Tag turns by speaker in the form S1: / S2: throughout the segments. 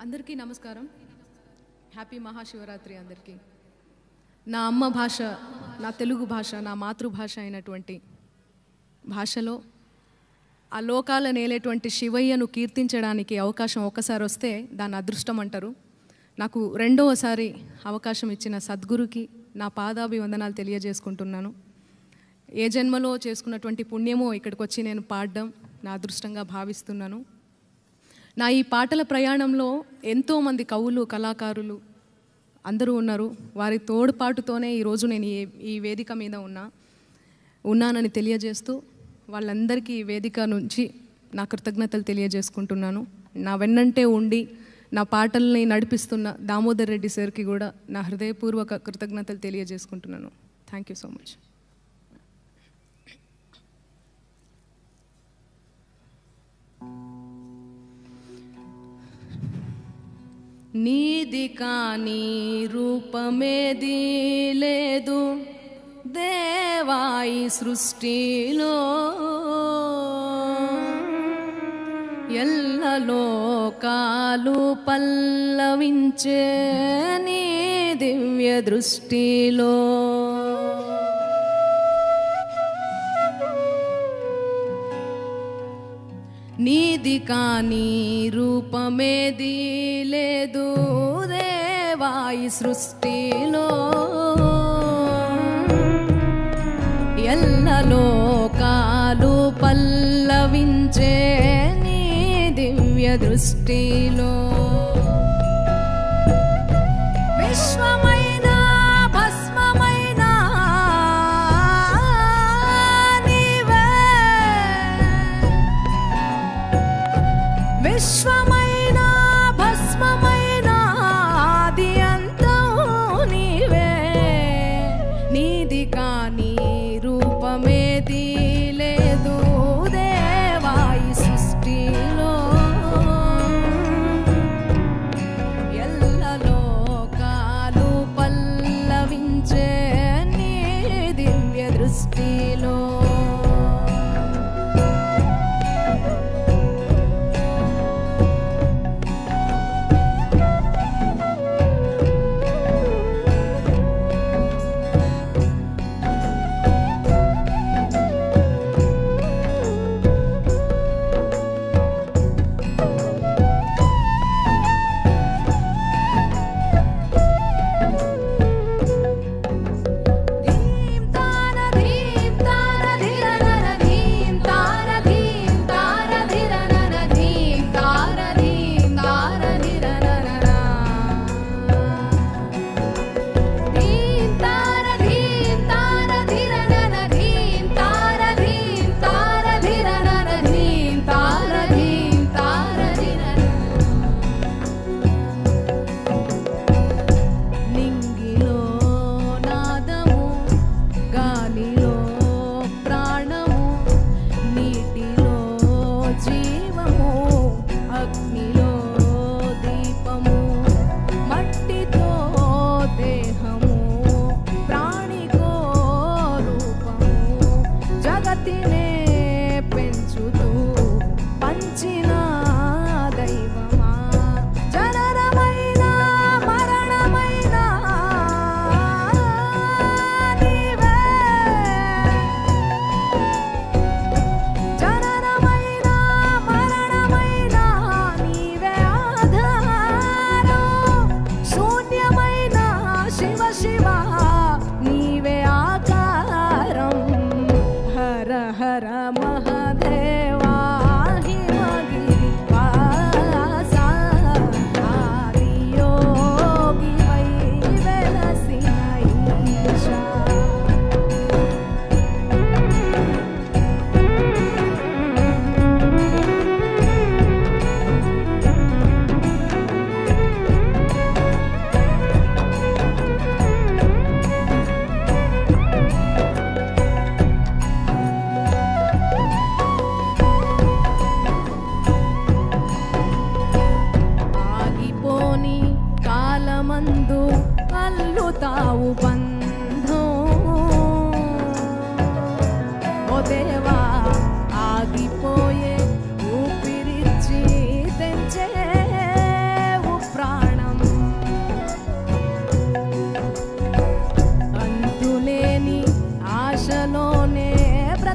S1: అందరికీ నమస్కారం. హ్యాపీ మహాశివరాత్రి అందరికీ. నా అమ్మ భాష, నా తెలుగు భాష, నా మాతృభాష అయినటువంటి భాషలో ఆ లోకాల నేలేటువంటి శివయ్యను కీర్తించడానికి అవకాశం ఒక్కసారి వస్తే దాన్ని అదృష్టం అంటారు. నాకు రెండవసారి అవకాశం ఇచ్చిన సద్గురుకి నా పాదాభివందనాలు తెలియజేసుకుంటున్నాను. ఏ జన్మలో చేసుకున్నటువంటి పుణ్యమో ఇక్కడికి వచ్చి నేను పాడడం నా అదృష్టంగా భావిస్తున్నాను. నా ఈ పాటల ప్రయాణంలో ఎంతోమంది కవులు, కళాకారులు అందరూ ఉన్నారు. వారి తోడ్పాటుతోనే ఈరోజు నేను ఈ వేదిక మీద ఉన్నానని తెలియజేస్తూ వాళ్ళందరికీ ఈ వేదిక నుంచి నా కృతజ్ఞతలు తెలియజేసుకుంటున్నాను. నా వెన్నంటే ఉండి నా పాటల్ని నడిపిస్తున్న దామోదర్ రెడ్డి సార్కి కూడా నా హృదయపూర్వక కృతజ్ఞతలు తెలియజేసుకుంటున్నాను. Thank you so much. నీది కాని రూపమేది లేదు దేవాయి సృష్టిలో, ఎల్లలోకాలు పల్లవించే నీ దివ్య దృష్టిలో. నీది కాని రూపమేది లేదు దేవాయి సృష్టిలో, ఎల్లలోకాలు పల్లవించే నీ దివ్య దృష్టిలో. విశ్వమైన భస్మమైన నీవే, విశ్వమైన భస్మమైన ఆది అంతం నీవే. నీది కాని రూపమేది లేదు దేవాయి సృష్టిలో, ఎల్లలోకాలు పల్లవించే నీ దివ్య దృష్టిలో.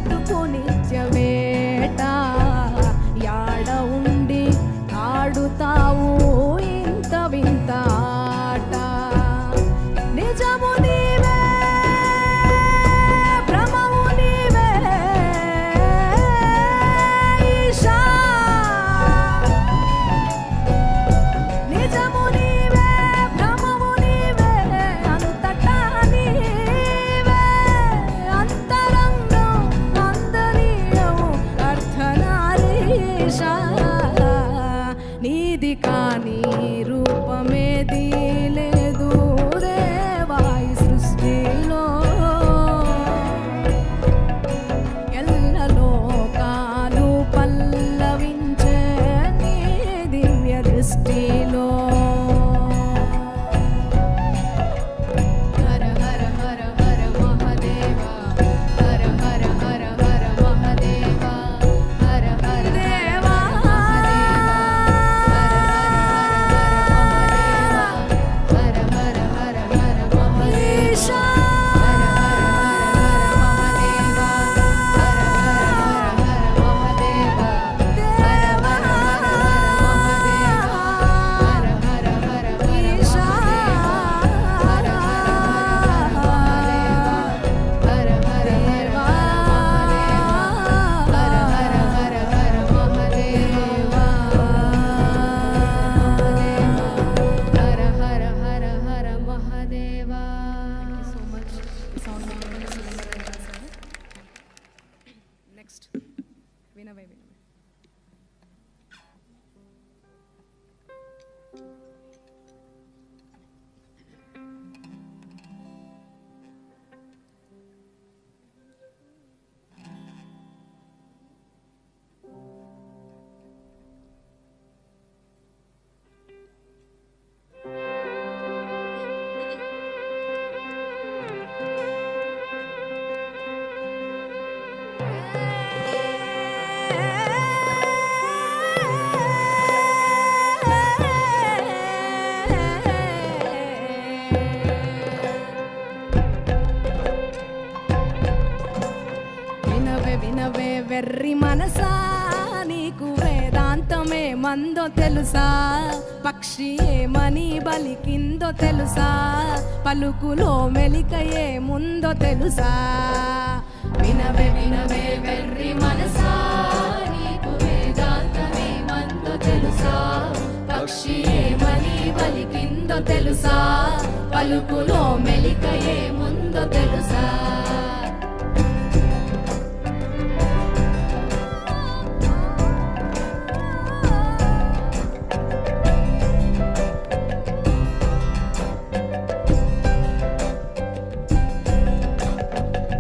S1: బ్రతుకు నిత్యవేట యాడ ఉండి ఆడుతావు ఇంత వింత ఆట నిజము నీవే భ్రమము నీవే ఈశా నిజము నీవే భ్రమము నీవే అంతటా నీవే అంతరంగం అందనీయము అర్థనారీశా నీది కాని రూపమేది లేదు దేవా ఈ సృష్టిలో ఎల్ల లోకాలు పల్లవించే నీ దివ్య దృష్టిలో హర హర హర హర మహదేవా హర హర హర హర మహదేవా హర హర దేవా హర హర హర హర మహదేవా ఈశా నెక్స్ట్ వినవే వినవే వినవే వినవే వెర్రి మనసా నీకు వేదాంతమే మందో తెలుసా పక్షి ఏమని బలికిందో తెలుసా పలుకులో మెలికయే ముందో తెలుసా వినవే వినవే వెర్రి మనసా నీకు వేదాంతమే మందో తెలుసా పక్షి ఏమని బలికిందో తెలుసా పలుకులో మెలికయే ముందో తెలుసా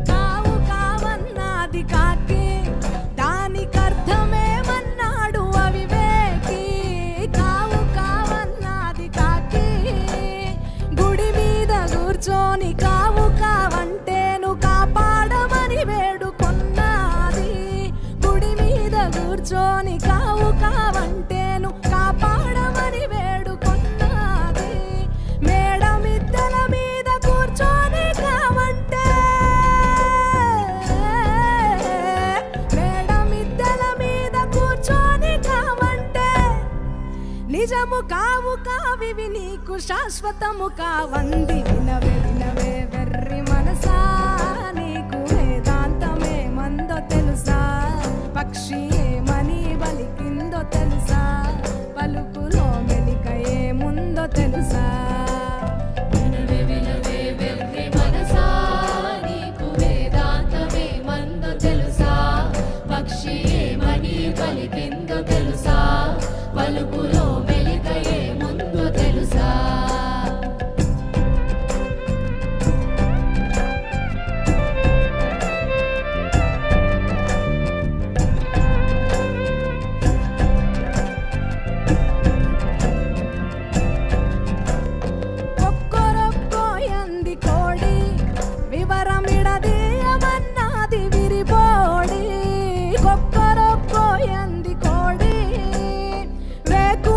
S1: కావు కావన్నాది కాకి దానికర్థమేమన్నాడు అవివేకి కావు కావన్నాది కాకి గుడి మీద కూర్చొని కావు కావంటేను కాపాడమని వేడుకొన్నది గుడి మీద కూర్చొని కావు కావంటేను కాపాడమని వేడుకొన్నది మేడ మిద్దెల మీద కూర్చొని కావంటే మేడ మిద్దెల మీద కూర్చొని కావంటే నిజము కావు కావివి నీకు శాశ్వతము కావంది వినవే వినవే వెర్రి మనసా నీకు వేదాంతమే మందో తెలుసా పక్షి ఏమని బలికిందో తెలుసా పలుకులో మెలికయే ముందో తెలుసా వినవే వినవే వెర్రి మనసా నీకు వేదాంతమే మందో తెలుసా పక్షి ఏమని బలికిందో తెలుసా పలుకులో మెలికయే ముందో తెలుసా ఒక్కొరొక్కో ఎంది కోడి వివరమిడదీయమన్నది విరిబోడి ఒక్కొరొక్కో ఎంది కోడి వేకు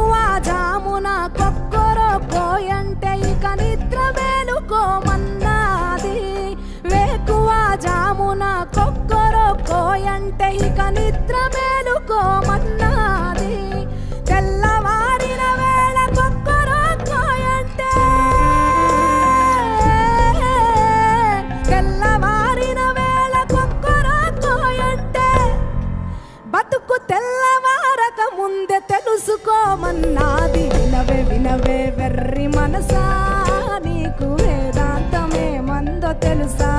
S1: జామున కొక్కరొక్కోయంటే ఇక నిద్ర మేలుకోమన్నది. తెల్లవారిన వేళ కొక్కరొక్కోయంటే, తెల్లవారిన వేళ కొక్కరొక్కోయంటే బతుకు తెల్లవారక ముందే తెలుసుకోమన్నది. వినవే వినవే వెర్రి మనసా, నీకు వేదాంతమే మందో తెలుసా?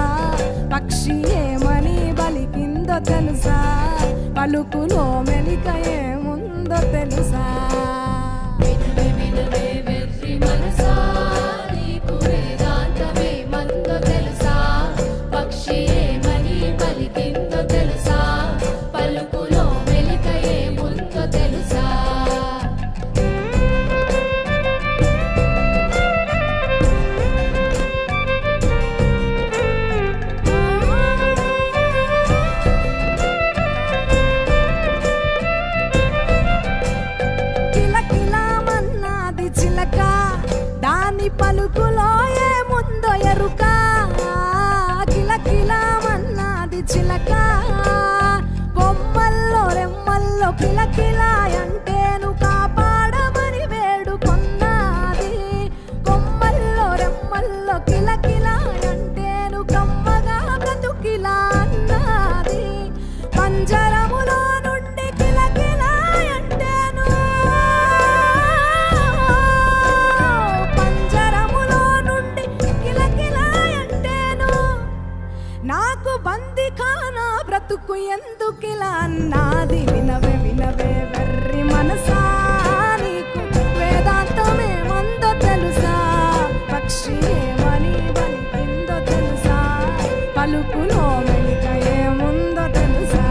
S1: పక్షి ఏమని బలికిందో తెలుసా? పలుకులో మెలిక ఏముందో తెలుసా?
S2: వినవే వినవే వెర్రి మనసా, నీకు వేదాంతమే మందో తెలుసా? పక్షి ఏమని పలికిందో తెలుసా? పలుకులో మెలిక ఏముందో తెలుసా?
S1: కిలకిలామన్నది చిలక, దాని పలుకులో ఏముందో ఎరుక. కిలకిలామన్నది చిలక, కొమ్మల్లో రెమ్మల్లో కిలకిలా అంటేను కాపాడమని వేడుకొన్నది. కొమ్మల్లో రెమ్మల్లో కిలకిలా అంటేను కమ్మగా బ్రతుకిలా అన్నది. పంజరములో నుండి కిలకిలా అంటేను, పంజరములో నుండి కిలకిలా అంటేను నాకు బందిఖానా బ్రతుకు ఎందుకిలా అన్నది. వినవే వినవే వెర్రి మనసా, నీకు వేదాంతమే మందో తెలుసా? పక్షి ఏమని బలికిందో తెలుసా? పలుకులో మెలిక ఏముందో తెలుసా?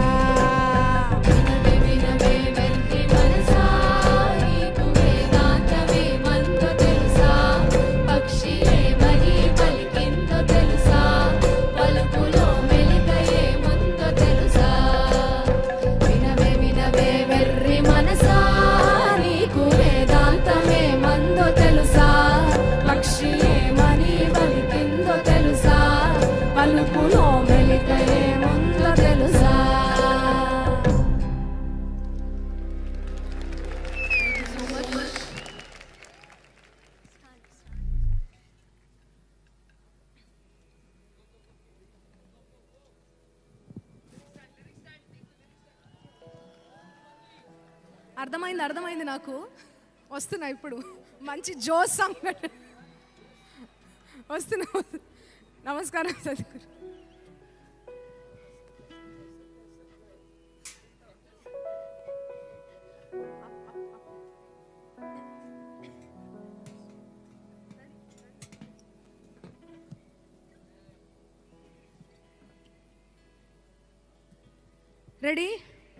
S2: వినవే వినవే వెర్రి మనసా, నీకు వేదాంతమే మందో తెలుసా? పక్షి ఏమని పలికిందో తెలుసా? పలుకులో మెలిక ఏముందో తెలుసా? వినవే వినవే వెర్రి మనసా, నీకు వేదాంతమే మందో తెలుసా? పక్షి ఏమని పలికిందో తెలుసా? పలుకులో మెలిక ఏముందో తెలుసా?
S1: అర్థమైంది అర్థమైంది నాకు. వస్తున్నా ఇప్పుడు మంచి జోస్ సాంగ్ వస్తున్నా. నమస్కారం సద్గురు. రెడీ?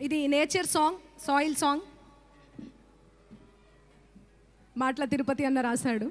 S1: ఇది నేచర్ సాంగ్, సాయిల్ సాంగ్. మాటల తిరుపతి అన్న రాశాడు.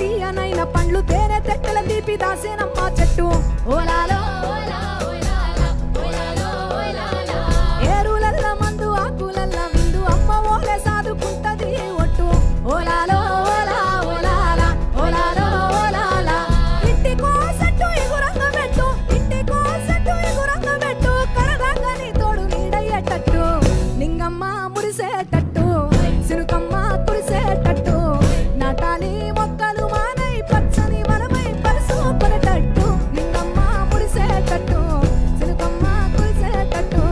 S1: తీయనైన పండ్లు తేనె తెట్టెల తీపి దాసేనమ్మ చెట్టు ఓలాలో ఏరులల్ల మందు ఆకులల్ల విందు అమ్మ ఓలే సాదుకుంటది ఒట్టు ఓలాలో ఇంటికో సట్టు ఎగురంగ పెట్టు ఇంటికో సట్టు ఎగురంగ పెట్టు కడదాకా నీ తోడు నీడయ్యేటట్టు నింగమ్మ మురిసేటట్టు సినుకమ్మ కురిసేటట్టు నాటాలి మొక్కలు మానై పచ్చని వనమై పరుసుకునేటట్టు నింగమ్మ మురిసేటట్టు సినుకమ్మ కురిసేటట్టు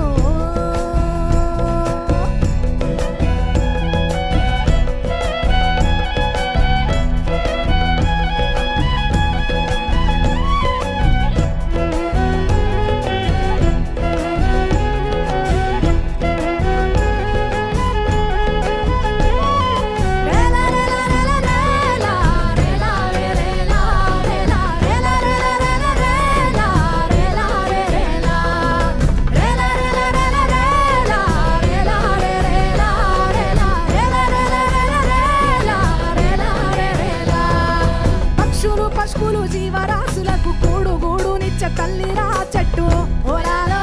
S1: పక్షులు పశువులు జీవరాశులకు కూడు గూడు నిచ్చ తల్లిరా చెట్టు ఓలాలో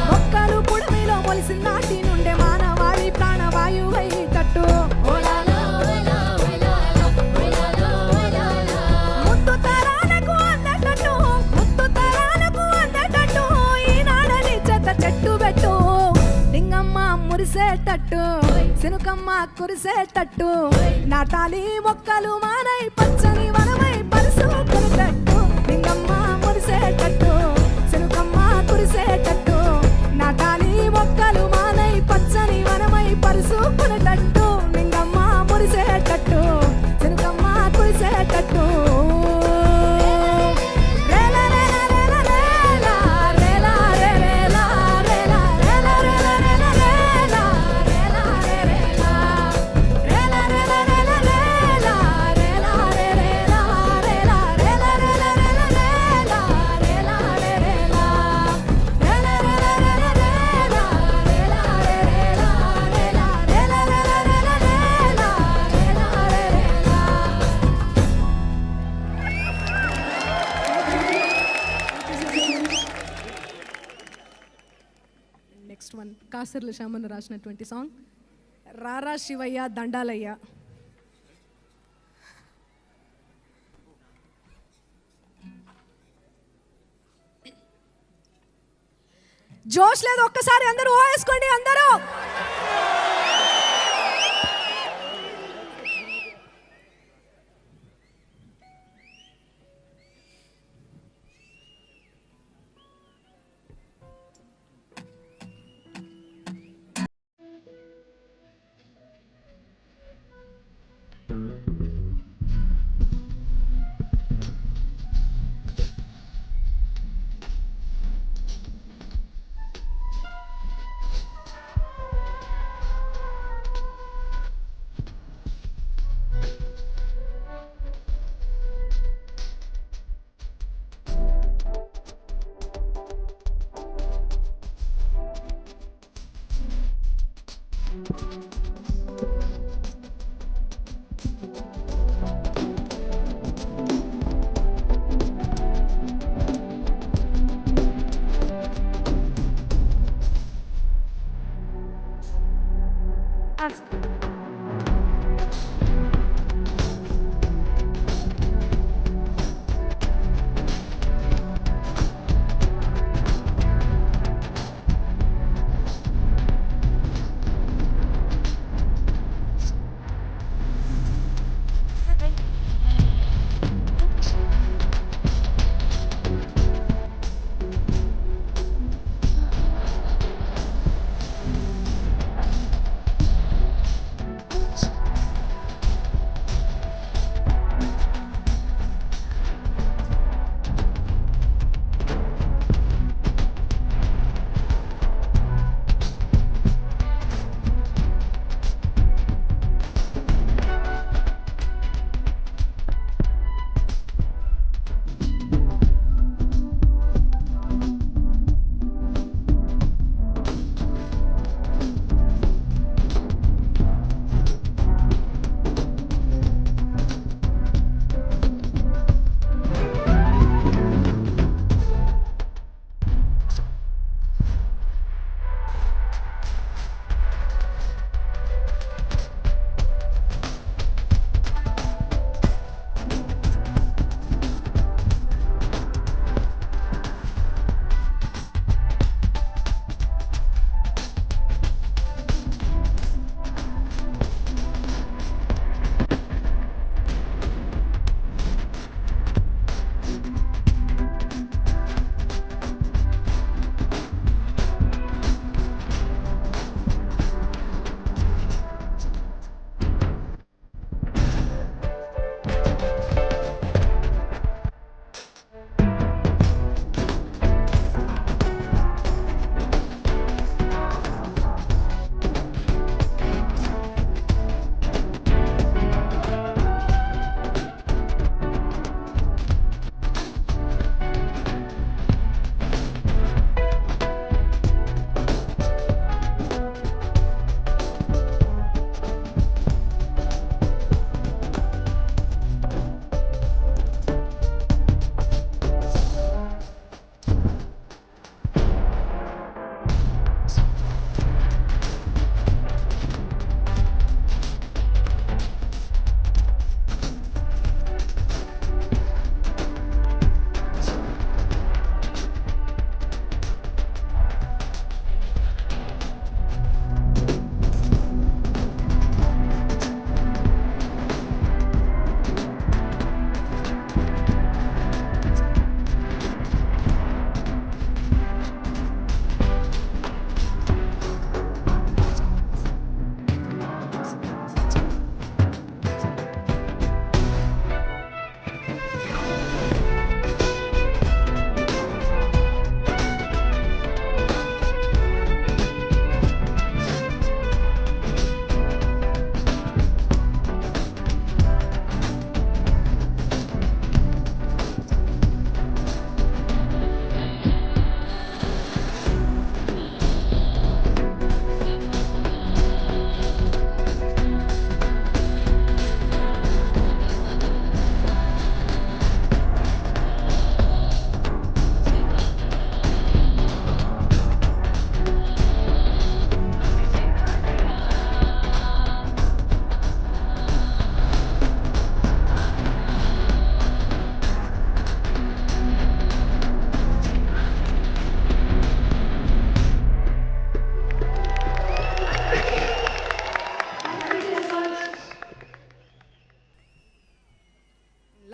S1: మొక్కలు పుడమిలో మొలిసిన నాటి నుండే మానవాళి ప్రాణవాయువై తట్టు ముత్తు తరాలకు అందటట్టు ముత్తు తరాలకు అందటట్టు ఈనాడని చెత్త చెట్టు పెట్టు లింగమ్మ మురిసేటట్టు సినుకమ్మ కురిసేటట్టు నాటాలి మొక్కలు మానై పచ్చని వనమై పరుసుకునేటట్టు లింగమ్మ మురిసేటట్టు సినుకమ్మ కురిసేటట్టు నాటాలి మొక్కలు మానై పచ్చని వనమై పరుసుకునేటట్టు లింగమ్మ మురిసేటట్టు సినుకమ్మ కురిసేటట్టు నెక్స్ట్ వన్ కాసర్ల శ్యామను రాసినటువంటి సాంగ్ రారా శివయ్య దండాలయ్య. జోష్ లేదు, ఒక్కసారి అందరూ ఓ వేసుకోండి అందరూ.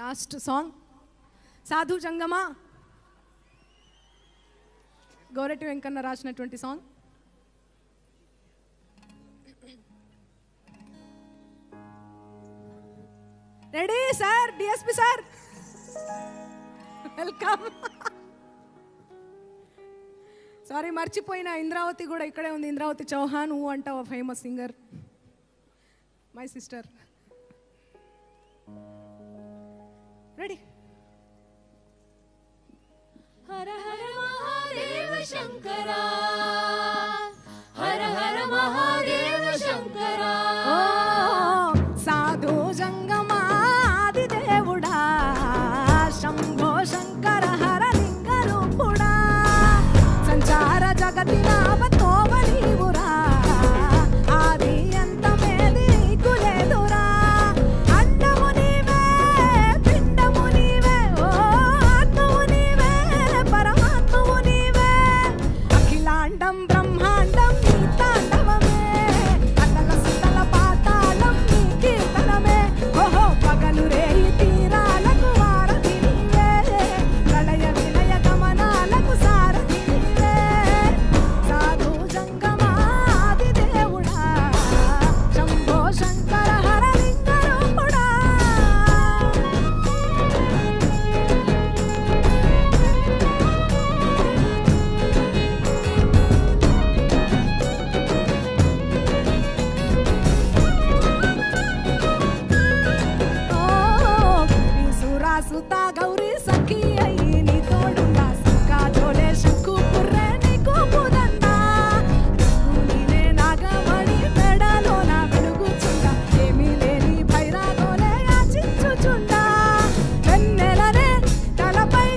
S1: లాస్ట్ సాంగ్ సాధు జంగమా, గోరటి వెంకన్న రాసినటువంటి song. Ready sir, DSP sir, welcome. Sorry మర్చిపోయిన, ఇంద్రావతి కూడా ఇక్కడే ఉంది. ఇంద్రావతి చౌహాన్, ఊ అంటావు, famous singer, my sister. Ready.
S2: Hara Hara Mahadeva Shankara, Hara Hara Mahadeva Shankara.
S1: సాధు జంగమాది దేవుడా, శంభో శంకర హర లింగ రూపుడా, సంచార జగతి నామతోవ నీవురా, ఆది అంతమేది నీకు లేదురా. అండము నీవే, పిండము నీవే, ఓ ఆత్మవు నీవే, పరమాత్మవు నీవే, అఖిలాండం బ్రహ్మాండం నీ తాండవమే, అతల సుతల పాతాళం నీ కీర్తనమే. ఓహో పగలు రేయి తీరాలకు వారధి నీవే, ప్రళయ విలయ గమనాలకు సారథి నీవే. సాధు జంగమాది దేవుడా, శంభో శంకర హర లింగ రూపుడా. సుత గౌరీ సఖి అయ్యి నీ తోడుండా, సుఖా జోలే శంకు పుర్రే నీకు బుదండా. నీనే నాగమణి మెడలోన వెలుగుచుండా, ఏమీ లేని భైరాగోలే యాచించుచుండా. వెన్నెలనే తలపై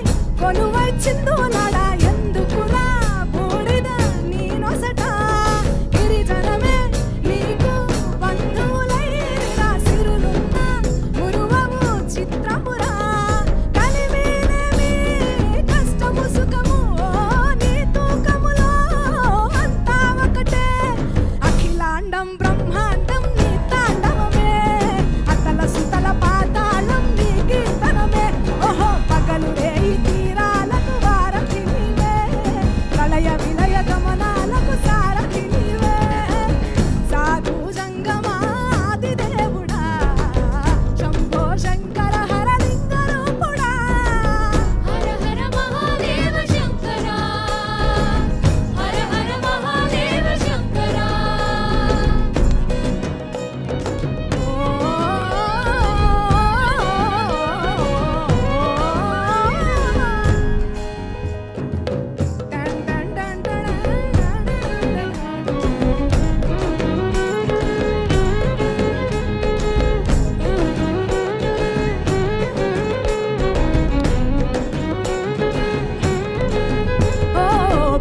S1: కొలువై చిందులాడా, ఎందుకురా బూడిద నీ నొసట. గిరిజనమే నీకు బంధువులైరా, సిరులున్న మురువము చిత్రమురా. కలిమినేమి కష్టము సుఖము, ఓ నీ తూకములో అంతా ఒకటే. అఖిలాండం బ్రహ్మాండం నీ తాండవమే, అతల సుతల పాతాళం నీ కీర్తనమే. ఓహో పగలు రేయి తీరాలకు వారధి నీవే, ప్రళయ విలయ గమనాలకు సారథి నీవే. సాధు జంగమాది దేవుడా, శంభో శంకర హర లింగ రూపుడా.
S2: హర హర మహాదేవ శంకరా, హర హర మహాదేవ శంకరా.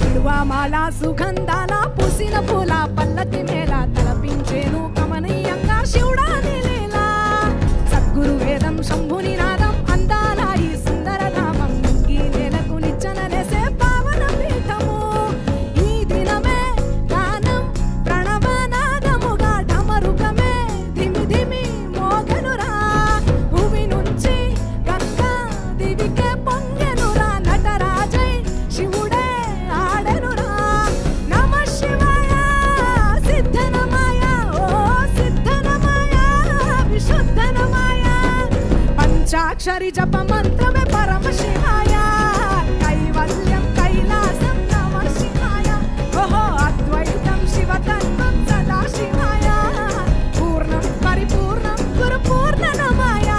S1: బిడువామాల సుగంధాల పూసిన పూల పల్లకి మేళ తలపించేను కమనీయంగా శివుడా నిలీలా. సద్గురు వేదం శంభుని నాదం అందాల ఈ సుందర నామం, ఈ నేలకు నిచ్చనలేసే పావన పీఠము. ఈ దినమే గానం ప్రణవనాదముగా, డమరుకమే ధిమి ధిమి మోగనురా. భూమి నుంచి గంగా దివికే పొంగెనురా, నటరాజై శివుడే ఆడెనురా. నమ శివాయ సిద్ధనమాయ, ఓ సిద్ధనమాయ విశుద్ధనమాయ. పంచాక్షరి జప మంత్రమే పరమ శివాయ, కైవల్యం కైలాసం నమ శివాయ. ఓహో అద్వైతం శివతత్వం సదా శివాయ, పూర్ణం పరిపూర్ణం గురు పూర్ణనమాయ.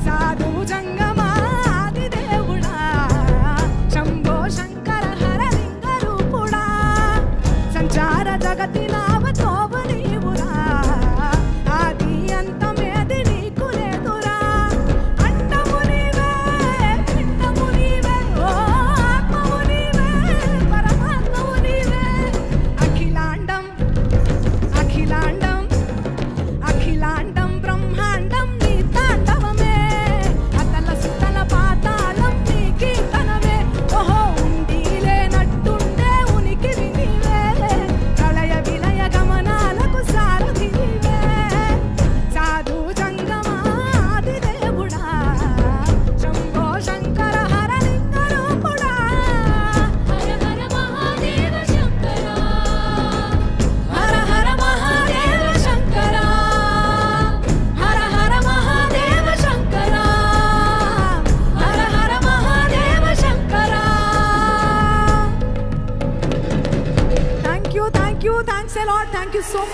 S1: సాధు జంగమాది దేవుడా, శంభో శంకర హర లింగ రూపుడా, సంచార జగతి నావతోవ నీవురా, ఆది అంతమేది నీకు లేదురా. అండము నీవే,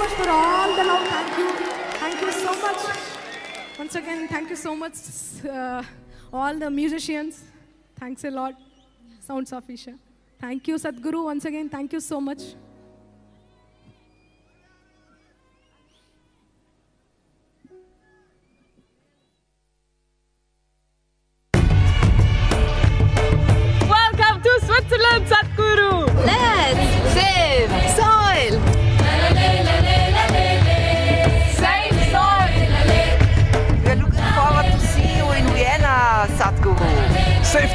S1: much for all the love. Thank you so much. Once again, thank you so much, all the musicians. Thanks a lot. Sounds of Isha. Thank you, Sadhguru. Once again, thank you so much.
S3: Welcome to Switzerland, Sadhguru.
S2: Let's
S3: Save soil. Save soil.
S4: We're looking forward to see you in Vienna, Sadhguru.
S5: Save the